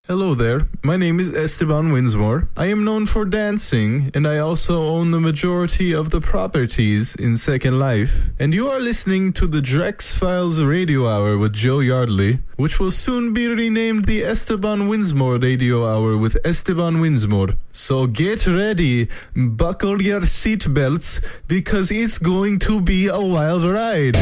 Hello there, my name is Esteban Winsmore. I am known for dancing, and I also own the majority of the properties in Second Life. And you are listening to the Drax Files Radio Hour with Jo Yardley, which will soon be renamed the Esteban Winsmore Radio Hour with Esteban Winsmore. So get ready, buckle your seatbelts, because it's going to be a wild ride.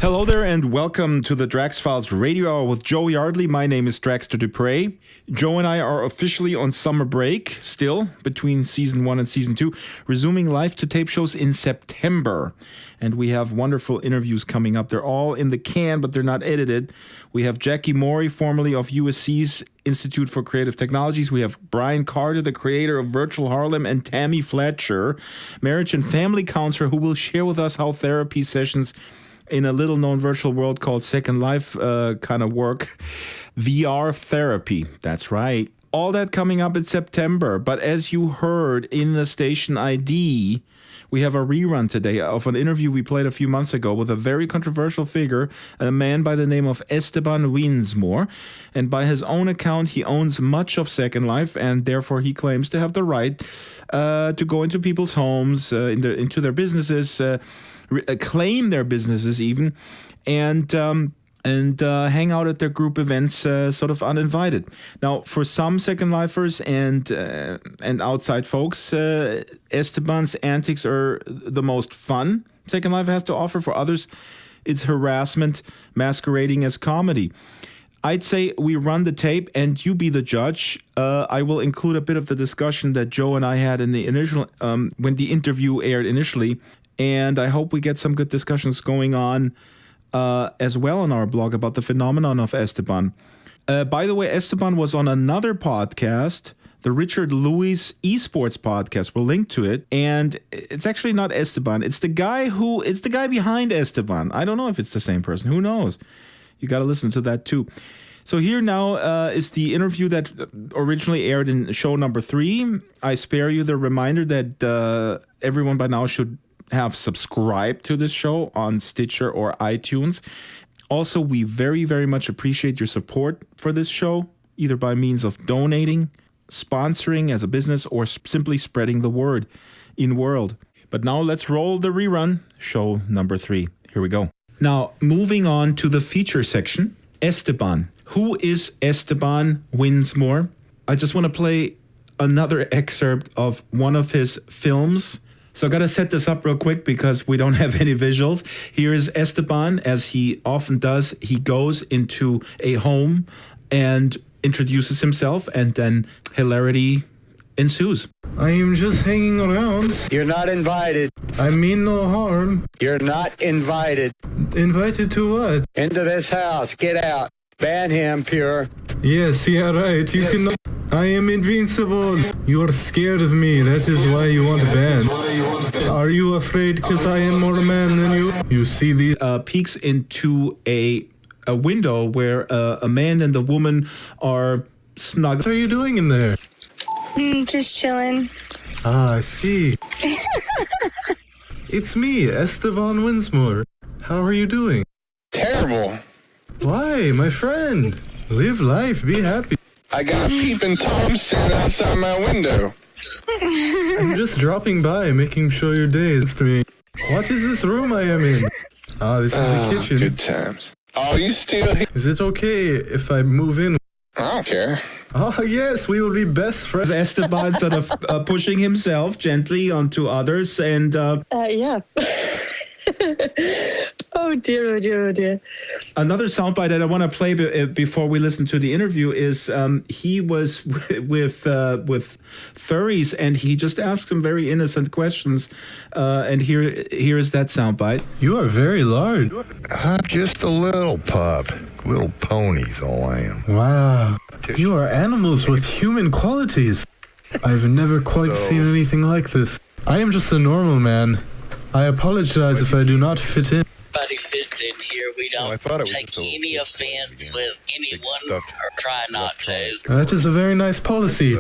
Hello there and welcome to the Drax Files Radio Hour with Jo Yardley. My name is Draxter Dupre. Jo and I are officially on summer break, still, between Season 1 and Season 2, resuming live-to-tape shows in September. And we have wonderful interviews coming up. They're all in the can, but they're not edited. We have Jackie Morey, formerly of USC's Institute for Creative Technologies. We have Brian Carter, the creator of Virtual Harlem, and Tammy Fletcher, marriage and family counselor, who will share with us how therapy sessions in a little-known virtual world called Second Life kind of work. VR therapy, that's right. All that coming up in September. But as you heard in the station ID, we have a rerun today of an interview we played a few months ago with a very controversial figure, a man by the name of Esteban Winsmore. And by his own account, he owns much of Second Life, and therefore he claims to have the right to go into people's homes, into their businesses, claim their businesses even, and hang out at their group events sort of uninvited. Now, for some Second Lifers and outside folks, Esteban's antics are the most fun Second Life has to offer. For others, it's harassment masquerading as comedy. I'd say we run the tape and you be the judge. I will include a bit of the discussion that Jo and I had in the initial when the interview aired initially. And I hope we get some good discussions going on as well on our blog about the phenomenon of Esteban. By the way, Esteban was on another podcast, the Richard Lewis Esports podcast. We'll link to it. And it's actually not Esteban. It's the guy behind Esteban. I don't know if it's the same person. Who knows? You got to listen to that too. So here now is the interview that originally aired in show number 3. I spare you the reminder that everyone by now should have subscribed to this show on Stitcher or iTunes. Also, we very, very much appreciate your support for this show, either by means of donating, sponsoring as a business, or simply spreading the word in world. But now let's roll the rerun, show number 3. Here we go. Now, moving on to the feature section, Esteban. Who is Esteban Winsmore? I just want to play another excerpt of one of his films. So I got to set this up real quick because we don't have any visuals. Here is Esteban, as he often does. He goes into a home and introduces himself, and then hilarity ensues. I am just hanging around. You're not invited. I mean no harm. You're not invited. Invited to what? Into this house. Get out. Ban him, Pure. Yes, yeah, right. You cannot. I am invincible. You are scared of me. That is why you want ban. Are you afraid because I am more man than you? You see these peeks into a window where a man and a woman are snug. What are you doing in there? Just chilling. Ah, I see. It's me, Esteban Winsmore. How are you doing? Terrible. Why, my friend? Live life, be happy. I got peeping Tom standing outside my window. I'm just dropping by, making sure your day is to me. What is this room I am in? Ah, this is the kitchen. Good times. Oh, you still here? Is it okay if I move in? I don't care. Oh, yes, we will be best friends. Esteban sort of pushing himself gently onto others and... Yeah. Oh dear, oh dear, oh dear. Another soundbite that I want to play before we listen to the interview is he was with furries and he just asked some very innocent questions. And here is that soundbite. You are very large. I'm just a little pup. Little pony's all I am. Wow. You are animals with human qualities. I've never quite seen anything like this. I am just a normal man. I apologize if I do not fit in. Everybody fits in here. We don't take any offense with anyone or try not to. That is a very nice policy.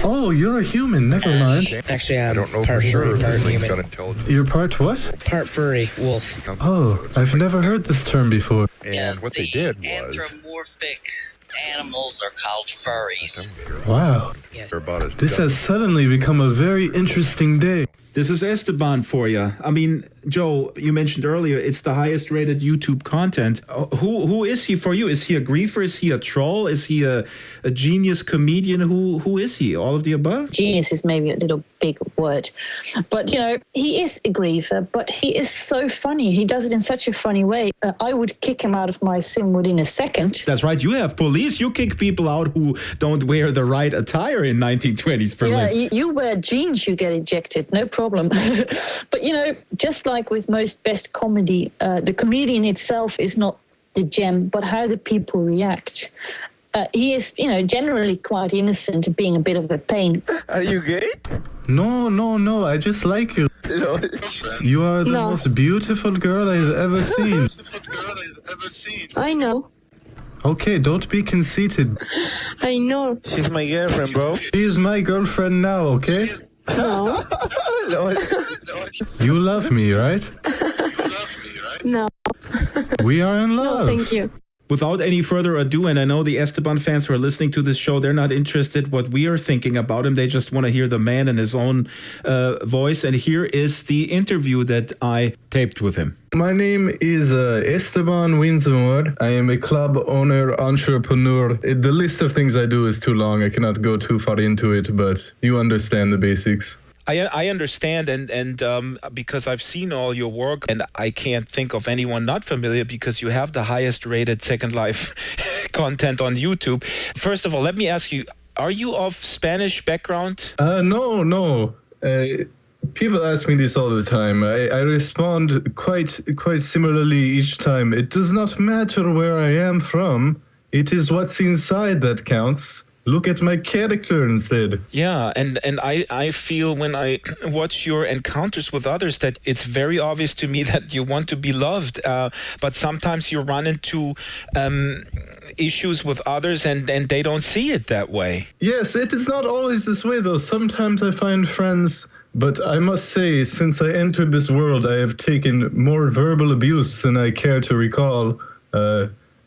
Oh, you're a human. Never mind. Actually, I'm I don't know part for sure. furry, part This thing's human. got intelligence. You're part what? Part furry, wolf. Oh, I've never heard this term before. And what they did was... Anthropomorphic animals are called furries. Wow. Yes. They're about as This has suddenly become a very interesting day. This is Esteban for you. I mean, Joe, you mentioned earlier it's the highest rated YouTube content. Who is he for you? Is he a griefer? Is he a troll? Is he a genius comedian? Who is he? All of the above? Genius is maybe a little big word. But, you know, he is a griefer, but he is so funny. He does it in such a funny way. I would kick him out of my sim within a second. That's right. You have police. You kick people out who don't wear the right attire in 1920s Berlin. Yeah, you wear jeans, you get ejected. No problem. But, you know, just like with most best comedy, the comedian itself is not the gem, but how the people react. He is, you know, generally quite innocent, being a bit of a pain. Are you gay? No, I just like you. You are the most beautiful girl I've ever seen. I know. Okay, don't be conceited. I know. She's my girlfriend, bro. She's my girlfriend now, okay? No. You love me, right? No. We are in No, love. thank you. Without any further ado, and I know the Esteban fans who are listening to this show, they're not interested what we are thinking about him. They just want to hear the man in his own voice. And here is the interview that I taped with him. My name is Esteban Winsmore. I am a club owner, entrepreneur. The list of things I do is too long. I cannot go too far into it, but you understand the basics. I understand, and because I've seen all your work, and I can't think of anyone not familiar because you have the highest rated Second Life content on YouTube. First of all, let me ask you, are you of Spanish background? No. People ask me this all the time. I respond quite similarly each time. It does not matter where I am from. It is what's inside that counts. Look at my character instead. Yeah, and I feel when I watch your encounters with others that it's very obvious to me that you want to be loved, but sometimes you run into issues with others and they don't see it that way. Yes, it is not always this way though. Sometimes I find friends, but I must say, since I entered this world, I have taken more verbal abuse than I care to recall.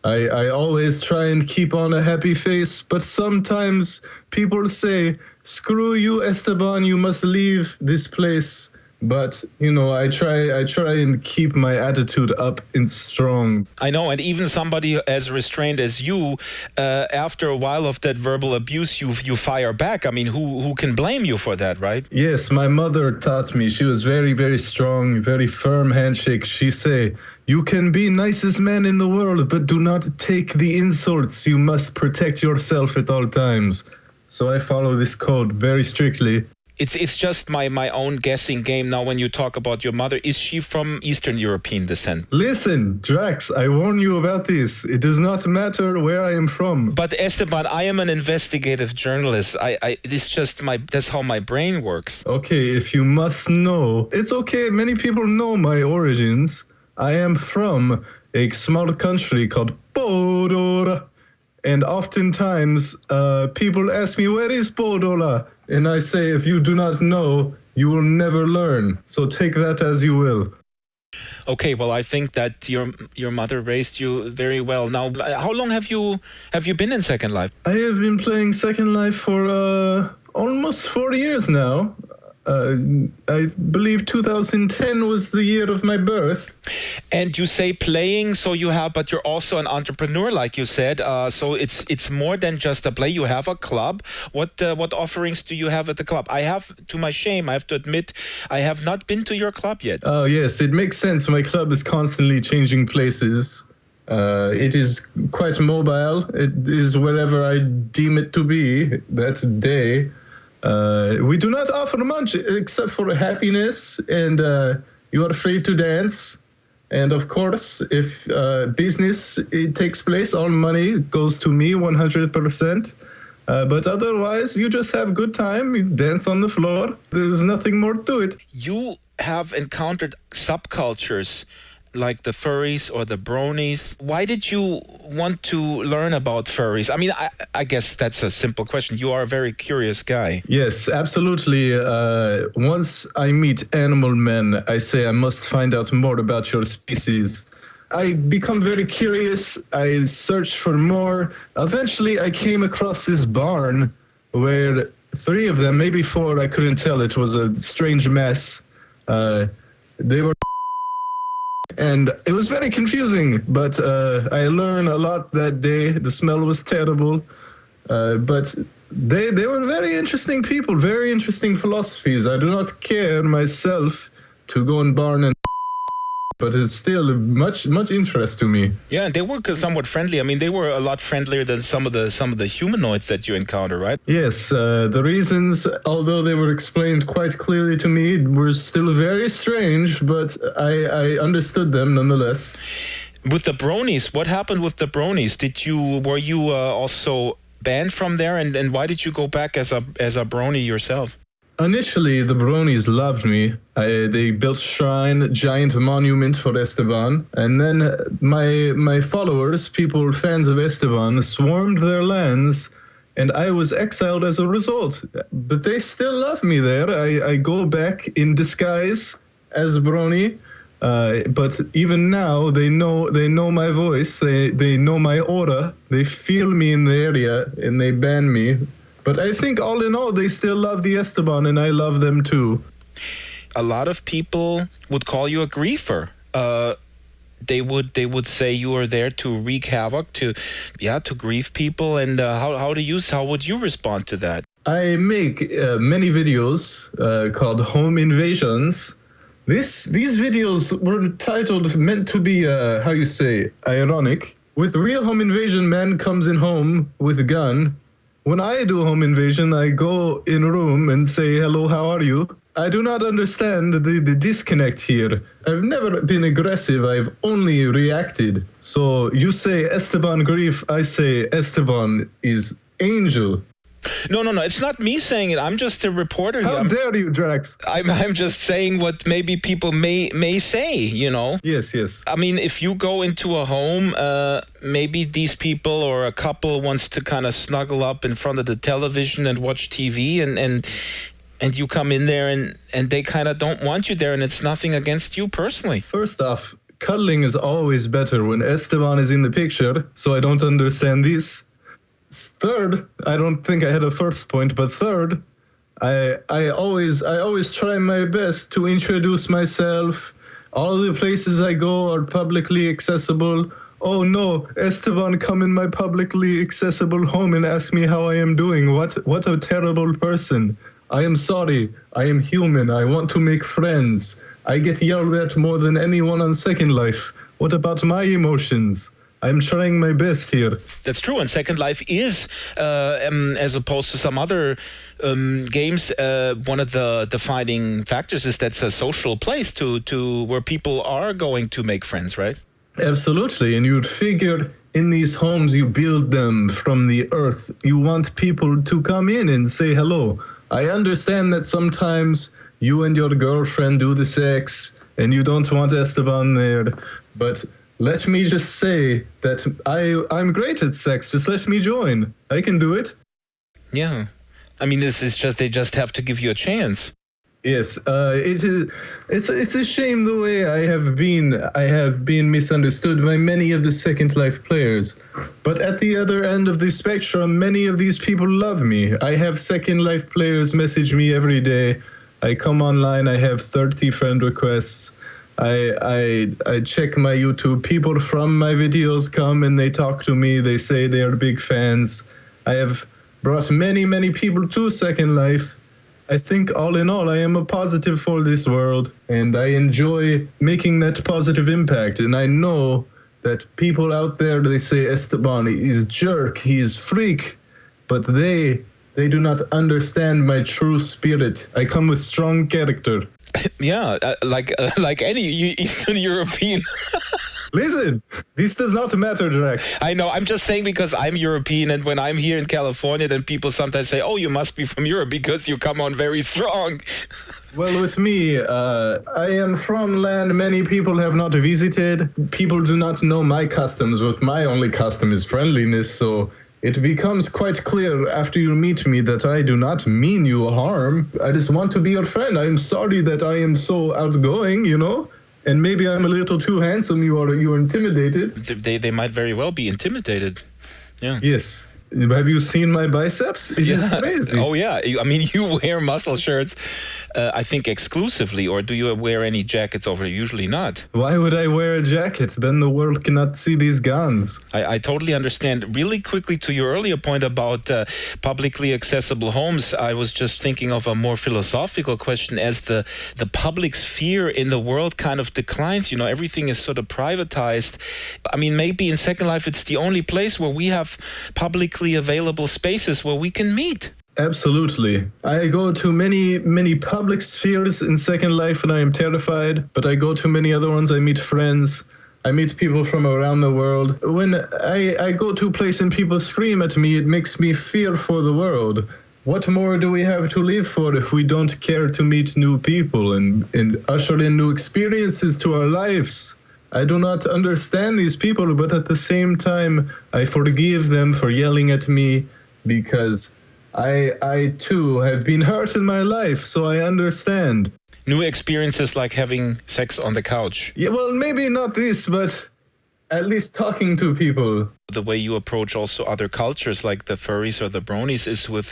I always try and keep on a happy face, but sometimes people say, screw you, Esteban, you must leave this place. But, you know, I try and keep my attitude up and strong. I know, and even somebody as restrained as you, after a while of that verbal abuse, you fire back. I mean, who can blame you for that, right? Yes, my mother taught me. She was very, very strong, very firm handshake. She say, you can be nicest man in the world, but do not take the insults. You must protect yourself at all times. So I follow this code very strictly. It's just my own guessing game now when you talk about your mother. Is she from Eastern European descent? Listen, Drax, I warn you about this. It does not matter where I am from. But Esteban, I am an investigative journalist. It's just that's how my brain works. Okay, if you must know, it's okay. Many people know my origins. I am from a small country called Podola. And oftentimes, people ask me, where is Podola? And I say, if you do not know, you will never learn. So take that as you will. Okay, well, I think that your mother raised you very well. Now, how long have you been in Second Life? I have been playing Second Life for almost 4 years now. I believe 2010 was the year of my birth. And you say playing, but you're also an entrepreneur, like you said. So it's more than just a play. You have a club. What offerings do you have at the club? I have, to my shame, I have to admit, I have not been to your club yet. Oh yes, it makes sense. My club is constantly changing places. It is quite mobile. It is wherever I deem it to be that day. We do not offer much except for happiness, and you are free to dance. And of course, if business it takes place, all money goes to me 100%. But otherwise, you just have good time, you dance on the floor. There's nothing more to it. You have encountered subcultures like the furries or the bronies. Why did you want to learn about furries? I mean, I guess that's a simple question. You are a very curious guy. Yes, absolutely. Once I meet animal men, I say I must find out more about your species. I become very curious. I search for more. Eventually, I came across this barn where 3 of them, maybe 4, I couldn't tell. It was a strange mess. They were... And it was very confusing, but I learned a lot that day. The smell was terrible, but they were very interesting people, very interesting philosophies. I do not care myself to go and barn and but it's still much interest to me. Yeah, and they were somewhat friendly. I mean, they were a lot friendlier than some of the humanoids that you encounter, right? Yes, the reasons, although they were explained quite clearly to me, were still very strange, but I understood them nonetheless. With the bronies, what happened with the bronies? Were you also banned from there, and why did you go back as a brony yourself? Initially, the bronies loved me. They built shrine, giant monument for Esteban. And then my followers, people, fans of Esteban, swarmed their lands, and I was exiled as a result. But they still love me there. I go back in disguise as a brony. But even now, they know my voice. They know my aura. They feel me in the area, and they ban me. But I think all in all, they still love the Esteban, and I love them too. A lot of people would call you a griefer. They would say you are there to wreak havoc, to grieve people. And how would you respond to that? I make many videos called Home Invasions. These videos were meant to be ironic. With real home invasion, man comes in home with a gun. When I do home invasion, I go in a room and say, hello, how are you? I do not understand the disconnect here. I've never been aggressive. I've only reacted. So you say Esteban grief, I say Esteban is angel. No. It's not me saying it. I'm just a reporter. How dare you, Drax? I'm just saying what maybe people may say, you know? Yes. I mean, if you go into a home, maybe these people or a couple wants to kind of snuggle up in front of the television and watch TV and you come in there and they kind of don't want you there, and it's nothing against you personally. First off, cuddling is always better when Esteban is in the picture, so I don't understand this. Third, I don't think I had a first point, but third, I always try my best to introduce myself. All the places I go are publicly accessible. Oh no, Esteban, come in my publicly accessible home and ask me how I am doing. What a terrible person. I am sorry. I am human. I want to make friends. I get yelled at more than anyone on Second Life. What about my emotions? I'm trying my best here. That's true, and Second Life is, as opposed to some other games, one of the defining factors is that's a social place to where people are going to make friends, right? Absolutely, and you'd figure in these homes you build them from the earth. You want people to come in and say hello. I understand that sometimes you and your girlfriend do the sex and you don't want Esteban there, but let me just say that I'm great at sex. Just let me join. I can do it. Yeah. I mean, this is just, they just have to give you a chance. Yes, it's a shame the way I have been misunderstood by many of the Second Life players. But at the other end of the spectrum, many of these people love me. I have Second Life players message me every day. I come online, I have 30 friend requests. I check my YouTube. People from my videos come and they talk to me. They say they are big fans. I have brought many people to Second Life. I think all in all, I am a positive for this world, and I enjoy making that positive impact. And I know that people out there, they say Esteban is jerk, he is freak, but they do not understand my true spirit. I come with strong character. Yeah, like any Eastern European. Listen, this does not matter, Drax. I know. I'm just saying because I'm European, and when I'm here in California, then people sometimes say, "Oh, you must be from Europe because you come on very strong." Well, with me, I am from land many people have not visited. People do not know my customs, but my only custom is friendliness, so it becomes quite clear after you meet me that I do not mean you harm. I just want to be your friend. I'm sorry that I am so outgoing, you know? And maybe I'm a little too handsome. You're intimidated. They might very well be intimidated. Yeah. Yes. Have you seen my biceps? It is crazy. Oh, yeah. I mean, you wear muscle shirts, I think, exclusively, or do you wear any jackets over? Usually not. Why would I wear a jacket? Then the world cannot see these guns. I totally understand. Really quickly to your earlier point about publicly accessible homes, I was just thinking of a more philosophical question. As the public sphere in the world kind of declines, you know, everything is sort of privatized. I mean, maybe in Second Life, it's the only place where we have publicly available spaces where we can meet. Absolutely. I go to many public spheres in Second Life and I am terrified, but I go to many other ones. I meet friends. I meet people from around the world. When I go to a place and people scream at me, it makes me fear for the world. What more do we have to live for if we don't care to meet new people and usher in new experiences to our lives? I do not understand these people, but at the same time, I forgive them for yelling at me because I too have been hurt in my life, so I understand. New experiences like having sex on the couch. Yeah, well, maybe not this, but at least talking to people. The way you approach also other cultures like the furries or the bronies is with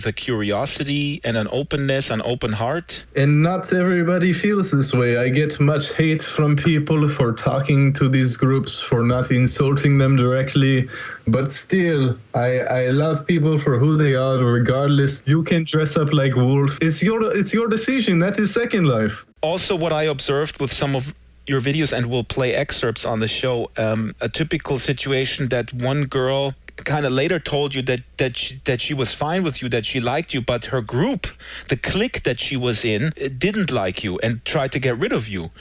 a curiosity and an openness, an open heart. And not everybody feels this way. I get much hate from people for talking to these groups, for not insulting them directly. But still, I love people for who they are, regardless. You can dress up like wolf. It's your decision. That is Second Life. Also, what I observed with some of your videos, and we'll play excerpts on the show, a typical situation that one girl kind of later told you that she was fine with you, that she liked you, but her group, the clique that she was in, didn't like you and tried to get rid of you.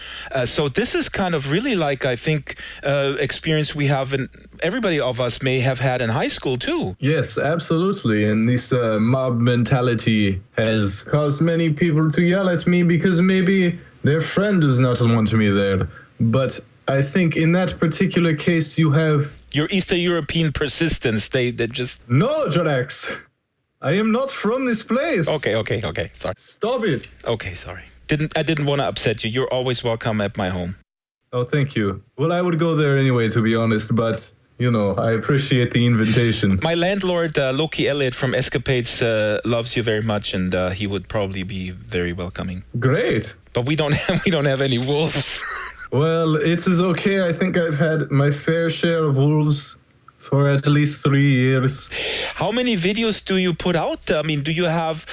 So this is kind of really like, I think, experience we have in everybody of us may have had in high school too. Yes, absolutely. And this mob mentality has caused many people to yell at me because maybe their friend does not want me there. But I think in that particular case, you have your Eastern European persistence. They just... No, Drax. I am not from this place. Okay. Sorry. Stop it. Okay, sorry. I didn't want to upset you. You're always welcome at my home. Oh, thank you. Well, I would go there anyway, to be honest, but... You know, I appreciate the invitation. My landlord, Loki Elliott from Escapades, loves you very much, and he would probably be very welcoming. Great. But we don't have any wolves. Well, it is okay. I think I've had my fair share of wolves for at least 3 years. How many videos do you put out? I mean, do you have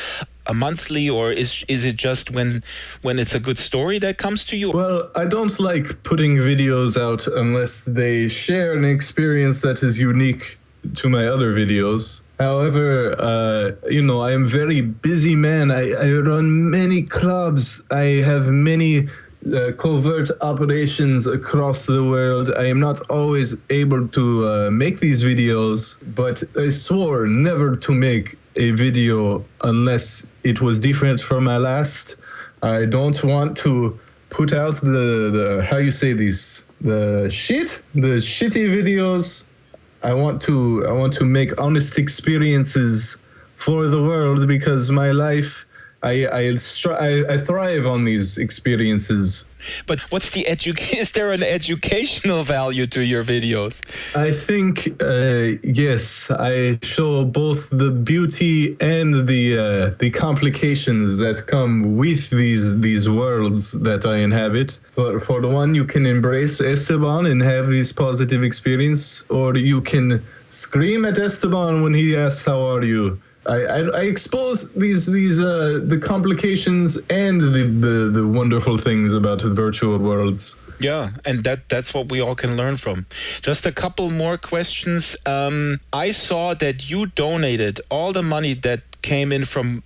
a monthly, or is it just when it's a good story that comes to you? Well, I don't like putting videos out unless they share an experience that is unique to my other videos. However, you know, I am a very busy man. I run many clubs. I have many covert operations across the world. I am not always able to make these videos, but I swore never to make a video unless it was different from my last. I don't want to put out the how you say these, the shitty videos. I want to make honest experiences for the world because my life, I thrive on these experiences. But what's the is there an educational value to your videos? I think yes, I show both the beauty and the complications that come with these worlds that I inhabit. For the one, you can embrace Esteban and have this positive experience, or you can scream at Esteban when he asks, "How are you?" I expose the complications and the wonderful things about the virtual worlds. Yeah, and that's what we all can learn from. Just a couple more questions. I saw that you donated all the money that came in from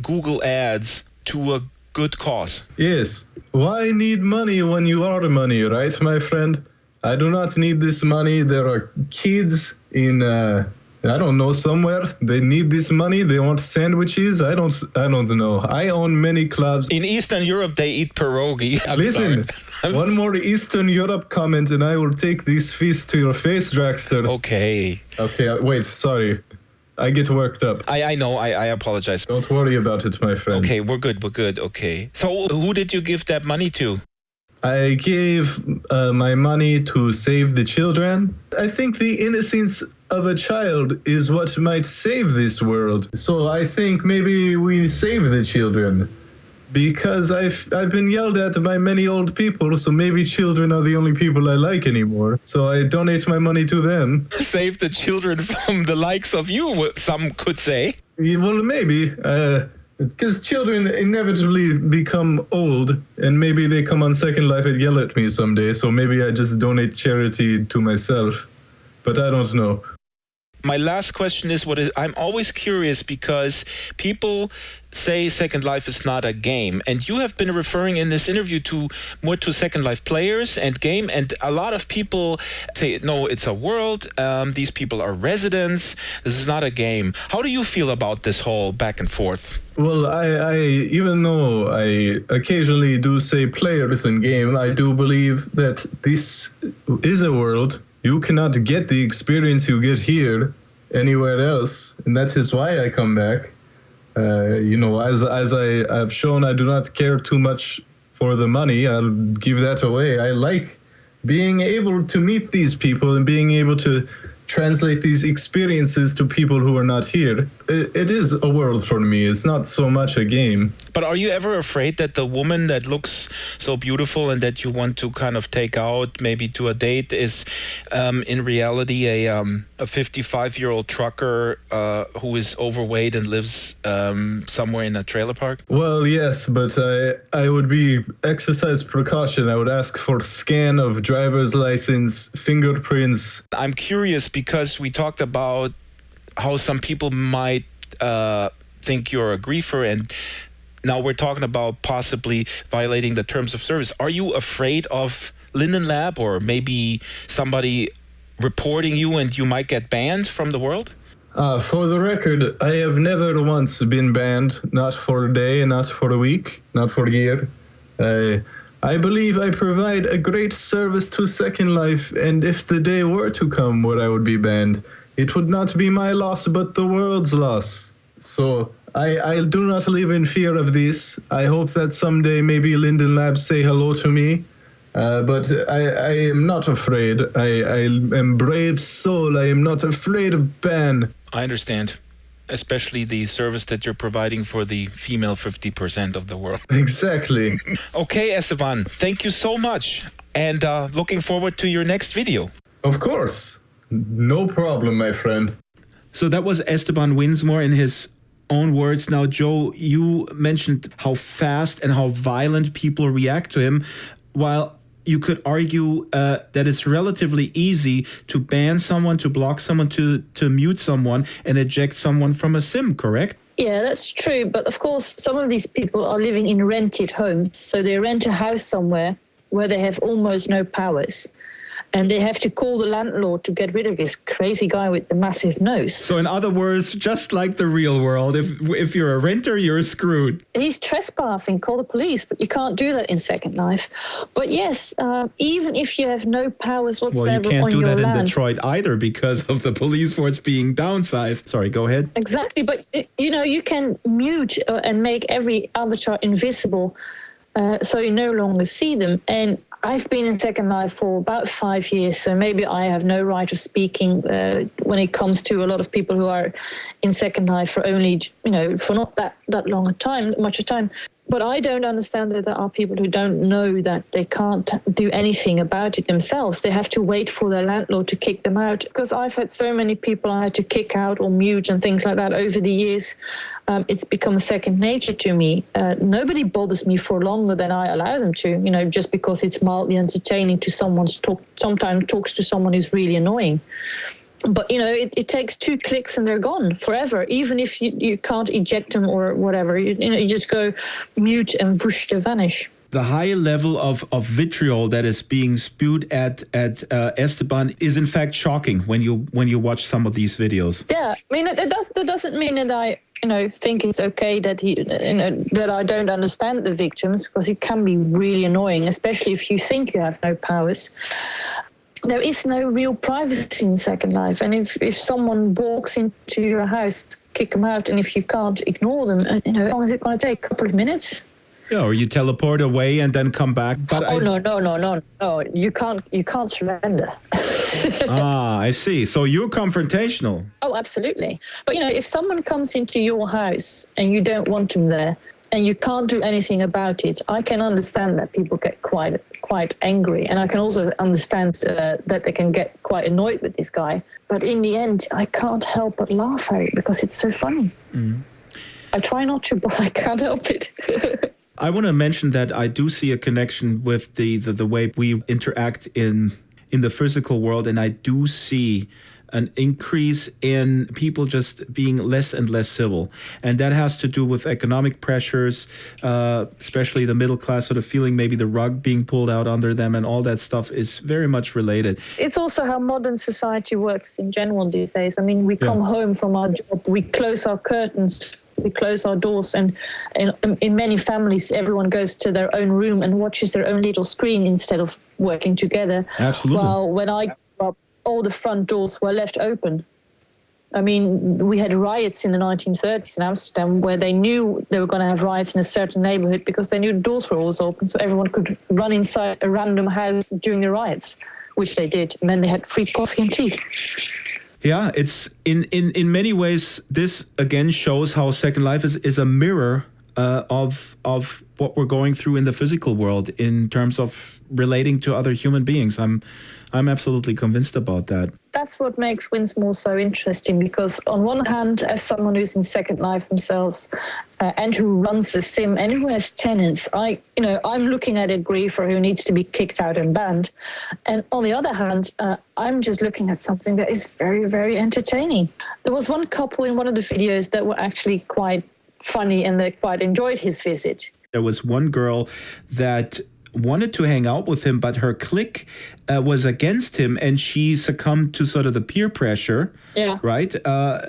Google Ads to a good cause. Yes. Why need money when you are money, right, my friend? I do not need this money. There are kids in, I don't know, somewhere. They need this money. They want sandwiches. I don't know. I own many clubs. In Eastern Europe, they eat pierogi. Listen, one more Eastern Europe comment and I will take these fists to your face, Draxter. Okay. Okay, wait, sorry. I get worked up. I know. I apologize. Don't worry about it, my friend. Okay, we're good. Okay. So who did you give that money to? I gave my money to save the children. I think the innocence of a child is what might save this world. So I think maybe we save the children. Because I've been yelled at by many old people, so maybe children are the only people I like anymore. So I donate my money to them. Save the children from the likes of you, some could say. Yeah, well, maybe. Because children inevitably become old, and maybe they come on Second Life and yell at me someday, so maybe I just donate charity to myself. But I don't know. My last question is, I'm always curious because people say Second Life is not a game, and you have been referring in this interview more to Second Life players and game, and a lot of people say, no, it's a world, these people are residents, this is not a game. How do you feel about this whole back and forth? Well, I even though I occasionally do say players in game, I do believe that this is a world. You cannot get the experience you get here anywhere else, and that is why I come back. As I've shown, I do not care too much for the money. I'll give that away. I like being able to meet these people and being able to translate these experiences to people who are not here. It is a world for me. It's not so much a game. But are you ever afraid that the woman that looks so beautiful and that you want to kind of take out maybe to a date is in reality a 55-year-old trucker who is overweight and lives somewhere in a trailer park? Well, yes, but I would exercise precaution. I would ask for scan of driver's license, fingerprints. I'm curious because we talked about how some people might think you're a griefer, and now we're talking about possibly violating the terms of service. Are you afraid of Linden Lab or maybe somebody reporting you and you might get banned from the world? For the record, I have never once been banned, not for a day, not for a week, not for a year. I believe I provide a great service to Second Life, and if the day were to come where I would be banned, it would not be my loss but the world's loss. So I do not live in fear of this. I hope that someday maybe Linden Labs say hello to me. But I am not afraid. I am brave soul. I am not afraid of ban. I understand. Especially the service that you're providing for the female 50% of the world. Exactly. Okay, Esteban, thank you so much. And looking forward to your next video. Of course. No problem, my friend. So that was Esteban Winsmore in his own words. Now, Jo, you mentioned how fast and how violent people react to him, while you could argue that it's relatively easy to ban someone, to block someone, to mute someone and eject someone from a sim, correct? Yeah, that's true. But of course, some of these people are living in rented homes. So they rent a house somewhere where they have almost no powers. And they have to call the landlord to get rid of this crazy guy with the massive nose. So in other words, just like the real world, if you're a renter, you're screwed. He's trespassing, call the police, but you can't do that in Second Life. But yes, even if you have no powers whatsoever on your land... Well, you can't do that in Detroit either because of the police force being downsized. Sorry, go ahead. Exactly, but you can mute and make every avatar invisible so you no longer see them. And I've been in Second Life for about 5 years, so maybe I have no right of speaking when it comes to a lot of people who are in Second Life for only, for not that much time. But I don't understand that there are people who don't know that they can't do anything about it themselves. They have to wait for their landlord to kick them out. Because I've had so many people I had to kick out or mute and things like that over the years. It's become second nature to me. Nobody bothers me for longer than I allow them to, just because it's mildly entertaining to sometimes talks to someone who's really annoying. But, it takes 2 clicks and they're gone forever. Even if you can't eject them or whatever, you just go mute and whoosh, they vanish. the high level of vitriol that is being spewed at Esteban is in fact shocking when you watch some of these videos. Yeah, I mean, that doesn't mean that I think it's okay that that I don't understand the victims, because it can be really annoying, especially if you think you have no powers. There is no real privacy in Second Life, and if someone walks into your house, kick them out, and if you can't ignore them, how long is it going to take? A couple of minutes? Yeah, or you teleport away and then come back. But no, you can't surrender. I see. So you're confrontational. Oh, absolutely. But if someone comes into your house and you don't want them there, and you can't do anything about it, I can understand that people get quite angry, and I can also understand that they can get quite annoyed with this guy. But in the end, I can't help but laugh at it because it's so funny. Mm. I try not to, but I can't help it. I want to mention that I do see a connection with the way we interact in the physical world, and I do see an increase in people just being less and less civil. And that has to do with economic pressures, especially the middle class sort of feeling maybe the rug being pulled out under them, and all that stuff is very much related. It's also how modern society works in general these days. I mean, we come home from our job, we close our curtains, we close our doors, and in many families, everyone goes to their own room and watches their own little screen instead of working together. Absolutely. While when I grew up, all the front doors were left open. I mean, we had riots in the 1930s in Amsterdam where they knew they were going to have riots in a certain neighborhood because they knew the doors were always open, so everyone could run inside a random house during the riots, which they did, and then they had free coffee and tea. Yeah, it's in many ways, this again shows how Second Life is a mirror of what we're going through in the physical world in terms of relating to other human beings. I'm absolutely convinced about that. That's what makes Winsmore so interesting, because on one hand, as someone who's in Second Life themselves and who runs the sim and who has tenants, I'm looking at a griefer who needs to be kicked out and banned. And on the other hand, I'm just looking at something that is very, very entertaining. There was one couple in one of the videos that were actually quite funny, and they quite enjoyed his visit. There was one girl that wanted to hang out with him, but her clique was against him, and she succumbed to sort of the peer pressure, right?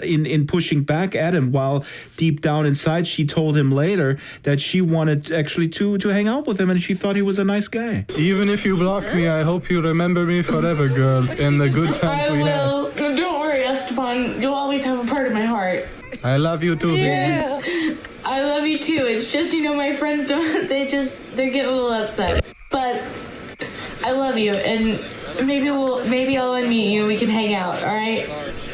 In pushing back at him, while deep down inside, she told him later that she wanted actually to hang out with him, and she thought he was a nice guy. Even if you block me, I hope you remember me forever, girl, and the good times we had. Don't worry, Esteban. You'll always have a part of my heart. I love you too, baby. Yeah. I love you too. It's just, my friends don't, they get a little upset. But I love you, and maybe I'll unmute you and we can hang out, all right?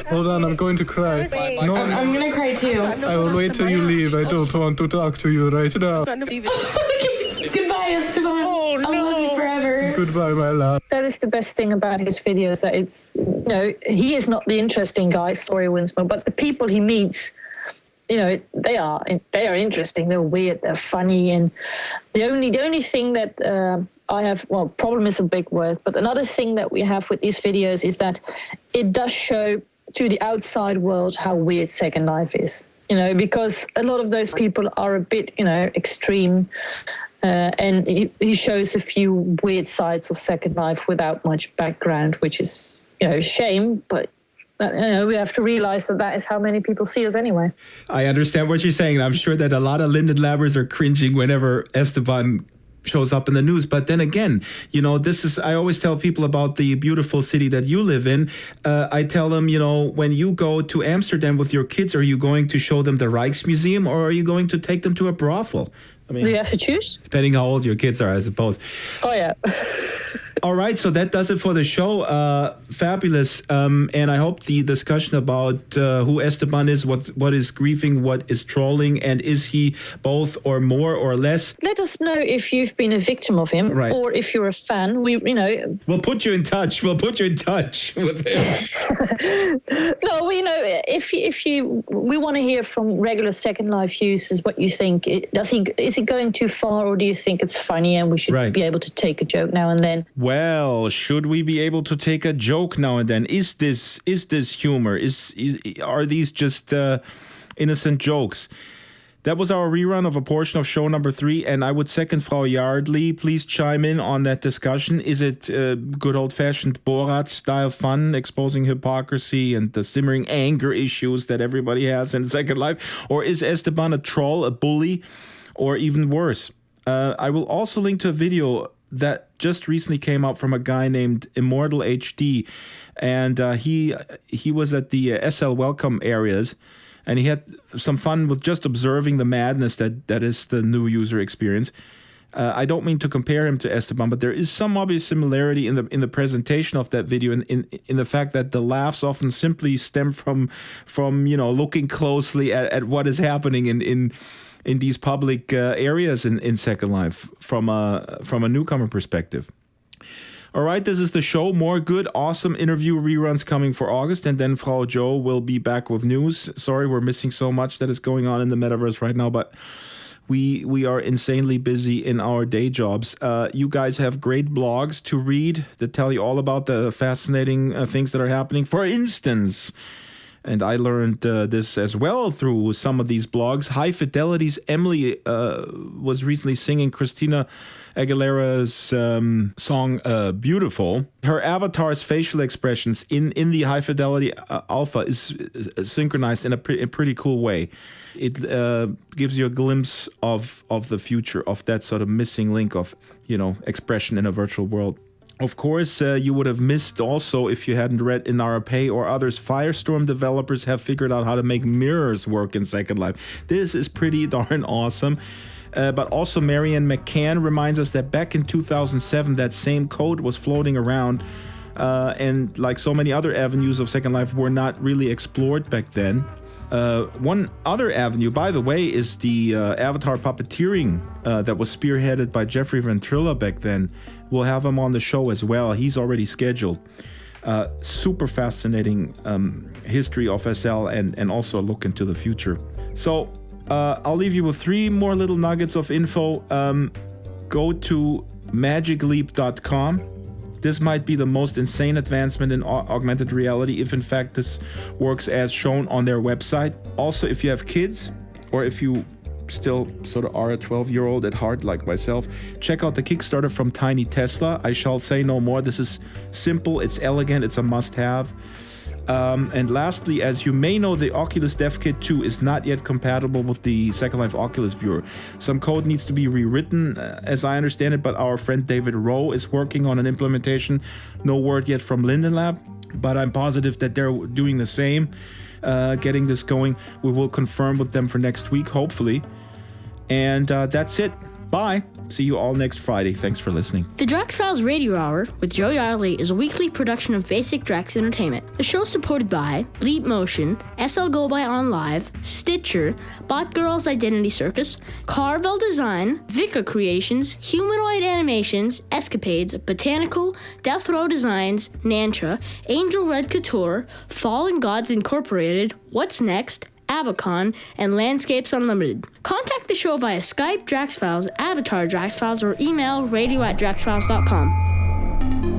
Hold on, I'm going to cry. No, I'm going to cry too. I will wait till you leave. I don't want to talk to you right now. Goodbye, Esteban. Oh, no. I love you forever. Goodbye, my love. That is the best thing about his videos, that it's, he is not the interesting guy, sorry, Winsmore, but the people he meets, they are interesting. They're weird. They're funny. And the only thing that I have, problem is a big word, but another thing that we have with these videos is that it does show to the outside world how weird Second Life is. Because a lot of those people are a bit, extreme. And he shows a few weird sides of Second Life without much background, which is, a shame, but we have to realize that is how many people see us anyway. I understand what you're saying, and I'm sure that a lot of Linden Labbers are cringing whenever Esteban shows up in the news. But then again, I always tell people about the beautiful city that you live in. I tell them, when you go to Amsterdam with your kids, are you going to show them the Rijksmuseum, or are you going to take them to a brothel? Do you have to choose? Depending how old your kids are, I suppose. Oh, yeah. All right, so that does it for the show. Fabulous. And I hope the discussion about who Esteban is, what is griefing, what is trolling, and is he both or more or less. Let us know if you've been a victim of him, right, or if you're a fan. We'll put you in touch. We'll put you in touch with him. No, we want to hear from regular Second Life users what you think. Is he going too far, or do you think it's funny and we should be able to take a joke now and then? Well, should we be able to take a joke now and then? Is this humor? Are these just innocent jokes? That was our rerun of a portion of show number 3, and I would second Frau Yardley. Please chime in on that discussion. Is it good old-fashioned Borat-style fun, exposing hypocrisy and the simmering anger issues that everybody has in Second Life? Or is Esteban a troll, a bully, or even worse? I will also link to a video that just recently came out from a guy named Immortal HD, and he was at the SL Welcome areas, and he had some fun with just observing the madness that is the new user experience. I don't mean to compare him to Esteban, but there is some obvious similarity in the presentation of that video, in the fact that the laughs often simply stem from looking closely at what is happening in these public areas in Second Life from a newcomer perspective. All right, this is the show. More good, awesome interview reruns coming for August, and then Frau Jo will be back with news. Sorry, we're missing so much that is going on in the metaverse right now, but we are insanely busy in our day jobs. You guys have great blogs to read that tell you all about the fascinating things that are happening. For instance, and I learned this as well through some of these blogs, High Fidelity's Emily was recently singing Christina Aguilera's song Beautiful. Her avatar's facial expressions in the High Fidelity Alpha is synchronized in a pretty cool way. It gives you a glimpse of the future, of that sort of missing link of, expression in a virtual world. Of course, you would have missed also, if you hadn't read in Pay or others, Firestorm developers have figured out how to make mirrors work in Second Life. This is pretty darn awesome. But also Marianne McCann reminds us that back in 2007, that same code was floating around. And like so many other avenues of Second Life were not really explored back then. One other avenue, by the way, is the avatar puppeteering that was spearheaded by Jeffrey Ventrilla back then. We'll have him on the show as well. He's already scheduled. Super fascinating history of SL and also a look into the future. So I'll leave you with 3 more little nuggets of info. Go to magicleap.com. This might be the most insane advancement in augmented reality, if in fact this works as shown on their website. Also, if you have kids, or if you still sort of are a 12-year-old at heart like myself, check out the Kickstarter from Tiny Tesla. I shall say no more. This is simple, it's elegant, it's a must-have. And lastly, as you may know, the Oculus Dev Kit 2 is not yet compatible with the Second Life Oculus viewer. Some code needs to be rewritten, as I understand it, but our friend David Rowe is working on an implementation. No word yet from Linden Lab, but I'm positive that they're doing the same, getting this going. We will confirm with them for next week, hopefully. And that's it. Bye. See you all next Friday. Thanks for listening. The Drax Files Radio Hour with Jo Yardley is a weekly production of Basic Drax Entertainment. The show is supported by Bleep Motion, SL Go By On Live, Stitcher, Bot Girls Identity Circus, Carvel Design, Vika Creations, Humanoid Animations, Escapades, Botanical, Death Row Designs, Nantra, Angel Red Couture, Fallen Gods Incorporated, What's Next, Avacon, and Landscapes Unlimited. Contact the show via Skype, Drax Files, Avatar Drax Files, or email radio@draxfiles.com.